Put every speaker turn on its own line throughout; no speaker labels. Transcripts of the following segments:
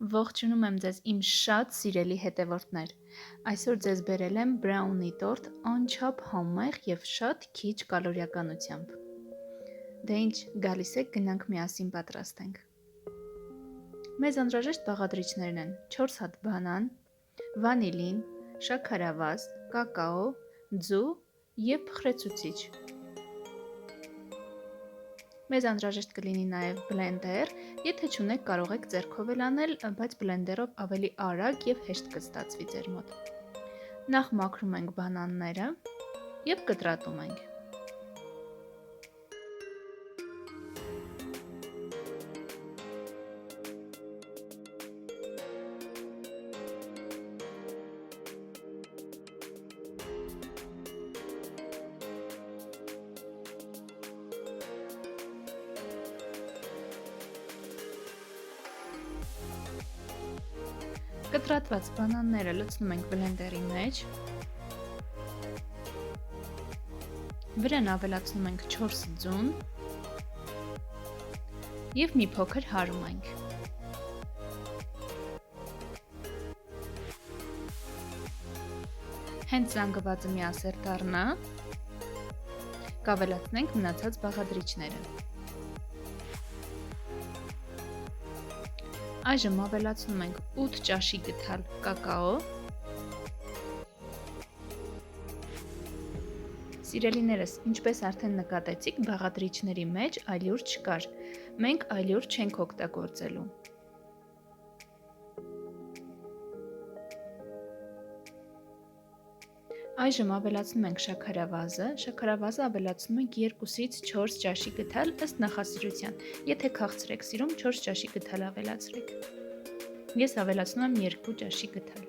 Ողջունում եմ ձեզ իմ շատ սիրելի հետևորդներ։ Այսօր ձեզ բերել եմ բրաունի տորտ անչափ համեղ եւ շատ քիչ կալորիականությամբ։ Դե ինչ, գալիս եք գնանք միասին պատրաստենք։ Մեզ անհրաժեշտ բաղադրիչներն են 4 հատ բանան, վանիլին, շաքարավազ, կակաո, ձու եւ փխրեցուցիչ։ Մեզ անհրաժեշտ կլինի նաև բլենդեր, եթե չունեք կարող եք ձեռքով էլ անել, բայց բլենդերով ավելի արագ եւ հեշտ կստացվի ձեր մոտ։ Նախ մաքրում ենք բանանները եւ կտրատում ենք։ Կտրատված բանանները լցնում ենք բլենդերի մեջ, վրան ավելացնում ենք 4 ձուն և մի փոքր հարում ենք։ Հենց զանգվածը միասեռ դառնա, կավելացնենք մնացած բաղադրիչները։ Այժմ ավելացնում ենք 8 ճաշի գթալ կակաո։ Սիրելիներս, ինչպես արդեն նկատեցիք, բաղադրիչների մեջ ալյուր չկար։ Մենք ալյուր չենք օգտագործելու։ Այժմ ավելացնում ենք շաքարավազը։ Շաքարավազը ավելացնում ենք 2-ից 4 ճաշի գթալ ըստ նախասիրության։ Եթե քաղցր եք սիրում, 4 ճաշի գթալ ավելացրեք։ Ես ավելացնում եմ 2 ճաշի գթալ։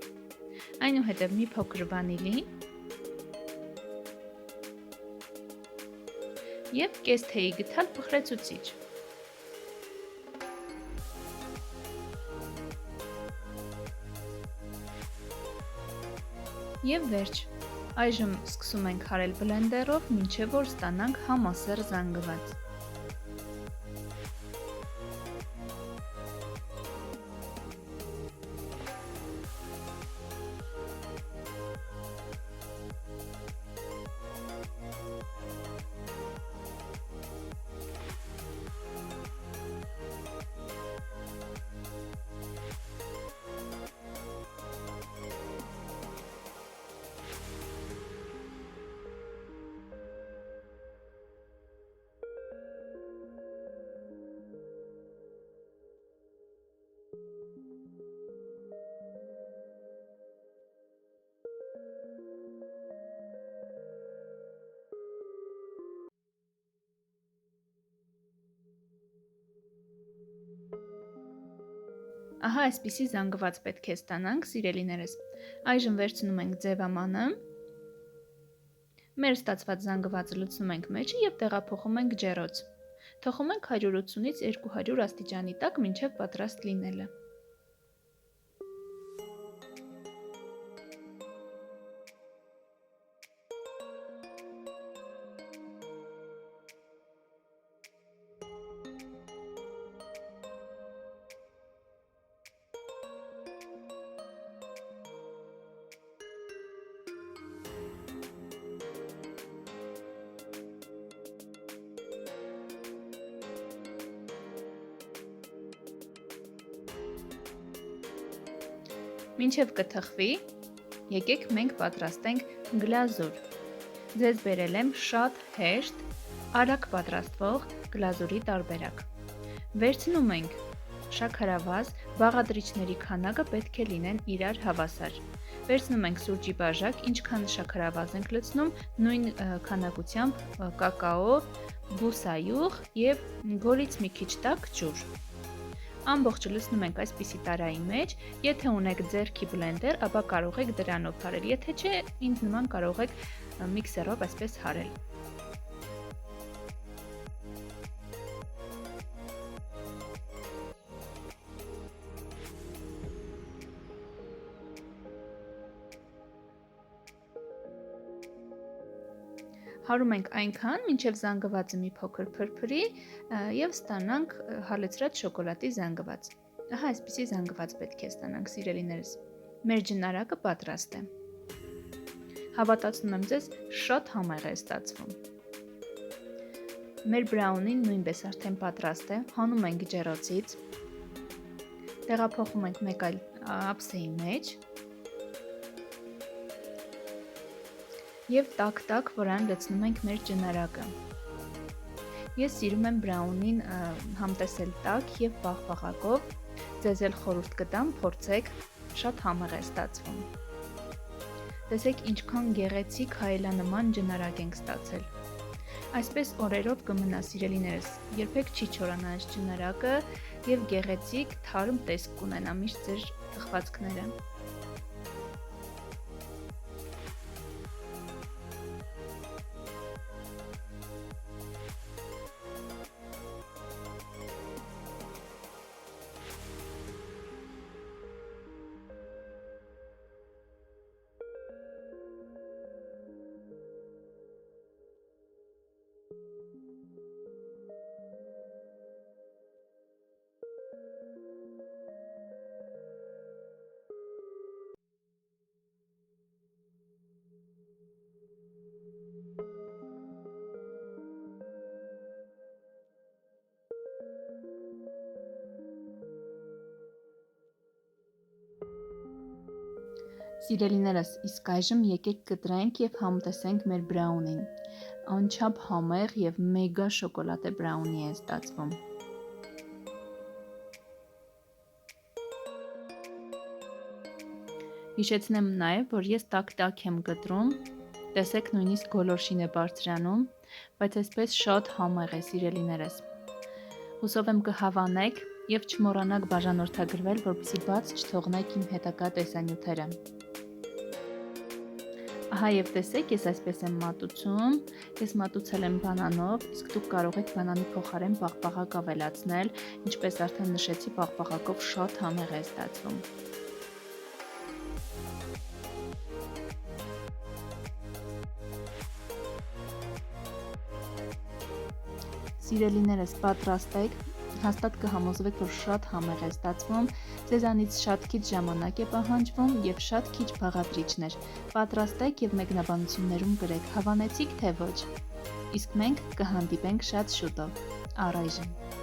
Այնուհետև մի փոքր վանիլի և կես թեյի գթալ փխրեցուցիչ։ Եվ վերջ։ Այժմ սկսում ենք հարել բլենդերով, մինչև որ ստանանք համասեռ զանգված։ Ահա այսպիսի զանգված պետք է ստանանք, սիրելիներս։ Այժմ վերցնում ենք ձևամանը, մեր ստացված զանգվածը լցնում ենք մեջը և տեղափոխում ենք ջեռոց։ Թխում ենք 180-ից 200 աստիճանի տակ մինչև պատրաստ լինելը։ Մինչև կթխվի, եկեք մենք պատրաստենք գլազուր։ Ձեզ բերել եմ շատ հեշտ, արագ պատրաստվող գլազուրի տարբերակ։ Վերցնում ենք շաքարավազ, բաղադրիչների քանակը պետք է լինեն իրար հավասար։ Վերցնում ենք սուրճի բաժակ, ինչքան շաքարավազ ենք լցնում, նույն քանակությամբ կակաո, բուսայուղ և գորից մի քիչ տաք ջուր։ Ամբողջը լցնում ենք այսպիսի տարայի մեջ, եթե ունեք ձեռքի բլենդեր, ապա կարող եք դրանով հարել, եթե չէ, ինձ նման կարող եք միքսերով այսպես հարել։ Հարում ենք այնքան, մինչև զանգվածը մի փոքր փրփրի և ստանանք հալեցրած շոկոլադի զանգված։ Ահա այսպիսի զանգված պետք է ստանանք, սիրելիներս։ Մեր ջնարակը պատրաստ է։ Հավատացնում եմ ձեզ, շատ համեղ է ստացվում։ Մեր բրաունին նույնպես արդեն պատրաստ է, հանում ենք ջեռոցից, տեղափոխում ենք մեկ այլ ափսեի մեջ և տաք-տաք վրան լցնում ենք մեր ջնարակը։ Ես սիրում եմ բրաունին համտեսել տաք և բաղբաղակով, ձեզ էլ խորհուրդ կտամ, փորձեք, շատ համեղ է ստացվում։ Տեսեք ինչքան գեղեցիկ հայելանման ջնարակ ենք ստացել։ Այսպես օրերով կմնա, սիրելիներս, երբեք չի չորանա այս ջնարակը և գեղեցիկ թարմ տեսք կունենա միշտ ձեր թխվածքները։ Սիրելիներս, իսկ այժմ եկեք կտրենք և համտեսենք մեր բրաունին։ Անչափ համեղ և մեգա շոկոլադե բրաունի է ստացվում։ Հիշեցնեմ նաև, որ ես տաք-տաք եմ կտրում, տեսեք նույնիսկ գոլորշին է բարձրանում, բայց այսպես շատ համեղ է, սիրելիներս։ Հուսով եմ կհավանեք և չմոռանաք բաժանորդագրվել, որպեսզի բաց չթողնեք իմ հետագա տեսանյութերը։ Ահա և տեսեք, ես այսպես եմ մատուցում, ես մատուցել եմ բանանով, իսկ դուք կարող եք բանանի փոխարեն բաղբաղակ ավելացնել, ինչպես արդեն նշեցի, բաղբաղակով շատ համեղ է ստացվում։ Սիրելիներս, պատրաստ եք, հաստատ կհամոզվեք, որ շատ համեղ է ստացվում, ձեզանից շատ քիչ ժամանակ է պահանջվում և շատ քիչ բաղադրիչներ։ Պատրաստեք և մեկնաբանություններում գրեք, հավանեցիք թե ոչ։ Իսկ մենք կհանդիպենք շատ շուտով։ Առայժմ։